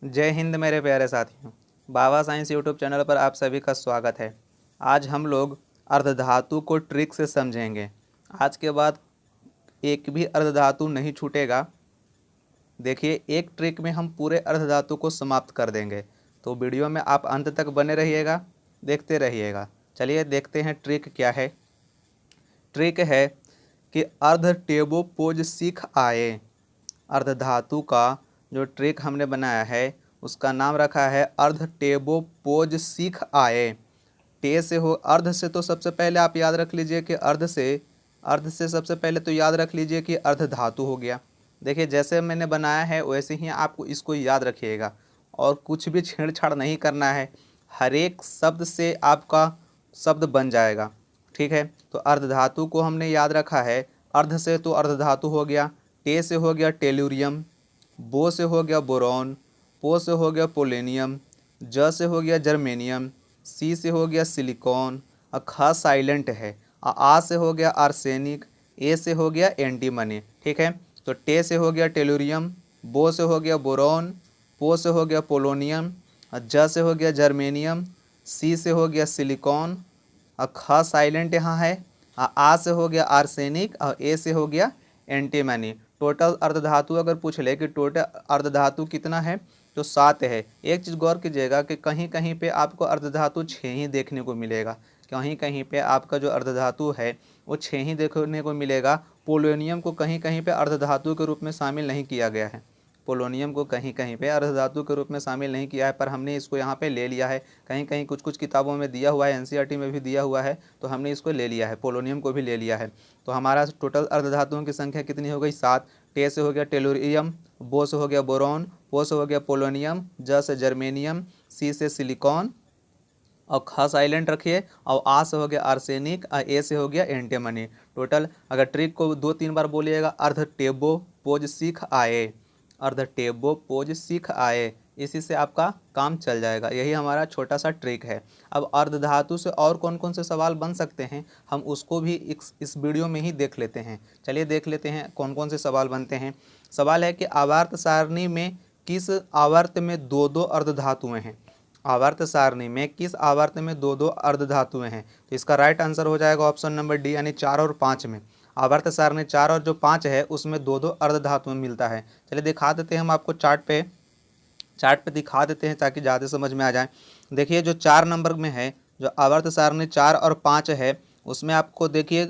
जय हिंद मेरे प्यारे साथियों। बाबा साइंस यूट्यूब चैनल पर आप सभी का स्वागत है। आज हम लोग अर्धधातु को ट्रिक से समझेंगे। आज के बाद एक भी अर्धधातु नहीं छूटेगा। देखिए, एक ट्रिक में हम पूरे अर्धधातु को समाप्त कर देंगे। तो वीडियो में आप अंत तक बने रहिएगा, देखते रहिएगा। चलिए देखते हैं ट्रिक क्या है। ट्रिक है कि अर्ध टेबो पोज सीख आए। अर्धधातु का जो ट्रिक हमने बनाया है उसका नाम रखा है अर्ध टेबो पोज सीख आए। टे से हो, अर्ध से तो सबसे पहले आप याद रख लीजिए कि अर्ध से सबसे पहले तो याद रख लीजिए कि अर्धधातु हो गया। देखिए, जैसे मैंने बनाया है वैसे ही आपको इसको याद रखिएगा और कुछ भी छेड़छाड़ नहीं करना है। हर एक शब्द से आपका शब्द बन जाएगा। ठीक है, तो अर्धधातु को हमने याद रखा है। अर्ध से तो अर्धधातु हो गया, टे से हो गया टेलुरियम, बो से हो गया बोरॉन, पो से हो गया पोलेनियम, ज से हो गया जर्मेनियम, सी से हो गया सिलिकॉन, ख साइलेंट है, आ से हो गया आर्सेनिक, ए से हो गया एंटीमनी। ठीक है, तो टे से हो गया टेलुरियम, बो से हो गया बोरॉन, पो से हो गया पोलोनियम, ज से हो गया जर्मेनियम, सी से हो गया सिलिकॉन, ख साइलेंट यहाँ है, आ से हो गया आर्सेनिक और ए से हो गया एंटीमनी। टोटल अर्धधातु अगर पूछ ले कि टोटल अर्धधातु कितना है तो 7 है। एक चीज़ गौर कीजिएगा कि कहीं कहीं पे आपको अर्धधातु 6 ही देखने को मिलेगा। कहीं कहीं पे आपका जो अर्धधातु है वो 6 ही देखने को मिलेगा। पोलोनियम को कहीं कहीं पे अर्धधातु के रूप में शामिल नहीं किया गया है। पोलोनियम को कहीं कहीं पे अर्धधातु के रूप में शामिल नहीं किया है, पर हमने इसको यहाँ पे ले लिया है। कहीं कहीं कुछ कुछ किताबों में दिया हुआ है, एनसीईआरटी में भी दिया हुआ है, तो हमने इसको ले लिया है, पोलोनियम को भी ले लिया है। तो हमारा टोटल अर्धधातुओं की संख्या कितनी हो गई? 7। टे से हो गया टेलुरियम, बो से हो गया बोरॉन, पो से हो गया पोलोनियम, ज से जर्मेनियम, सी से सिलिकॉन और ख साइलेंट रखिए, और आ से हो गया आर्सेनिक और ए से हो गया एंटीमनी। टोटल अगर ट्रिक को 2-3 बार बोलिएगा, अर्ध टेबो पोज सीख आए, अर्ध टेबो पोज सीख आए, इसी से आपका काम चल जाएगा। यही हमारा छोटा सा ट्रिक है। अब अर्धधातु से और कौन कौन से सवाल बन सकते हैं हम उसको भी इस वीडियो में ही देख लेते हैं। चलिए देख लेते हैं कौन कौन से सवाल बनते हैं। सवाल है कि आवर्त सारणी में किस आवर्त में दो दो अर्धधातुएं हैं? आवर्त सारणी में किस आवर्त में दो दो अर्धधातुएं हैं? तो इसका राइट आंसर हो जाएगा ऑप्शन नंबर डी, यानी 4 और 5 में। आवर्त सारणी 4 और जो 5 है उसमें दो दो अर्धधातुएं मिलता है। चलिए दिखा देते हैं हम आपको चार्ट पे दिखा देते हैं ताकि ज़्यादा समझ में आ जाए। देखिए, जो 4 नंबर में है, जो आवर्त सारणी 4 और 5 है, उसमें आपको देखिए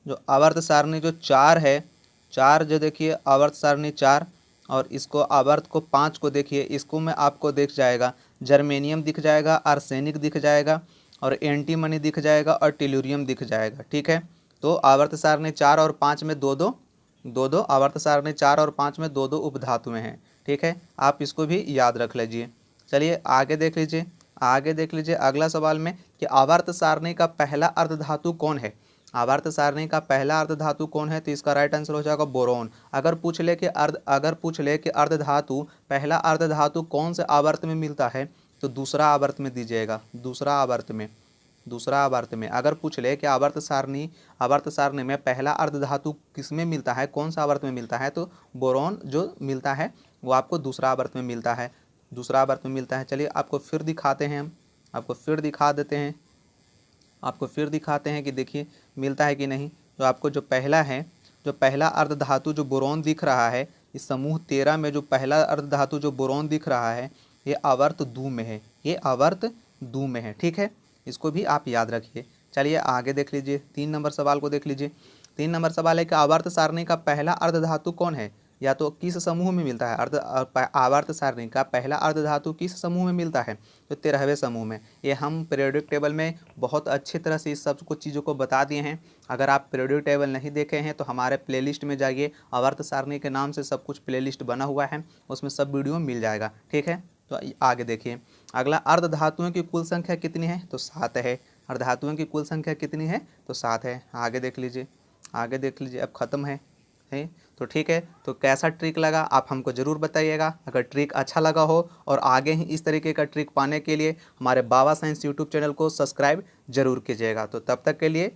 जो आवर्त सारणी जो 4 है, 4 जो देखिए आवर्त सारणी 4 और इसको आवर्त को 5 को देखिए, इसको में आपको दिख जाएगा जर्मेनियम दिख जाएगा, आर्सेनिक दिख जाएगा और एंटीमनी दिख जाएगा और टेलुरियम दिख जाएगा। ठीक है, तो आवर्त सारणी 4 और 5 में दो दो आवर्त सारणी 4 और 5 में दो दो उपधातुएं हैं। ठीक है, आप इसको भी याद रख लीजिए। चलिए आगे देख लीजिए अगला सवाल में कि आवर्त सारणी का पहला अर्धधातु कौन है? आवर्त सारणी का पहला अर्धधातु कौन है? तो इसका राइट आंसर हो जाएगा बोरोन। अगर पूछ ले कि अर्धधातु पहला अर्धधातु कौन से आवर्त में मिलता है तो दूसरा आवर्त में दीजिएगा, दूसरा आवर्त में। अगर पूछ ले कि आवर्त सारणी में पहला अर्धधातु किस में मिलता है, कौन सा आवर्त में मिलता है, तो बोरॉन जो मिलता है वो आपको दूसरा आवर्त में मिलता है। चलिए आपको फिर दिखाते हैं, आपको फिर दिखाते हैं कि देखिए मिलता है कि नहीं। तो आपको जो पहला अर्धधातु जो बोरॉन दिख रहा है, इस समूह 13 में जो पहला अर्धधातु जो बोरॉन दिख रहा है, ये आवर्त दू में है। ठीक है, इसको भी आप याद रखिए। चलिए आगे देख लीजिए, 3 नंबर सवाल को देख लीजिए। 3 नंबर सवाल है कि आवर्त सारणी का पहला अर्धधातु कौन है, या तो किस समूह में मिलता है? आवर्त सारणी का पहला अर्धधातु किस समूह में मिलता है? तो 13वें समूह में। ये हम पीरियोडिक टेबल में बहुत अच्छी तरह से इस सब कुछ चीज़ों को बता दिए हैं। अगर आप पीरियोडिक टेबल नहीं देखे हैं तो हमारे प्लेलिस्ट में जाइए, आवर्त सारणी के नाम से सब कुछ प्लेलिस्ट बना हुआ है, उसमें सब वीडियो मिल जाएगा। ठीक है, तो आगे देखिए अगला, अर्धधातुओं की कुल संख्या कितनी है? तो 7 है। अर्धधातुओं की कुल संख्या कितनी है? तो 7 है। आगे देख लीजिए, अब ख़त्म है। तो ठीक है, तो कैसा ट्रिक लगा आप हमको ज़रूर बताइएगा। अगर ट्रिक अच्छा लगा हो और आगे ही इस तरीके का ट्रिक पाने के लिए हमारे बाबा साइंस यूट्यूब चैनल को सब्सक्राइब जरूर कीजिएगा। तो तब तक के लिए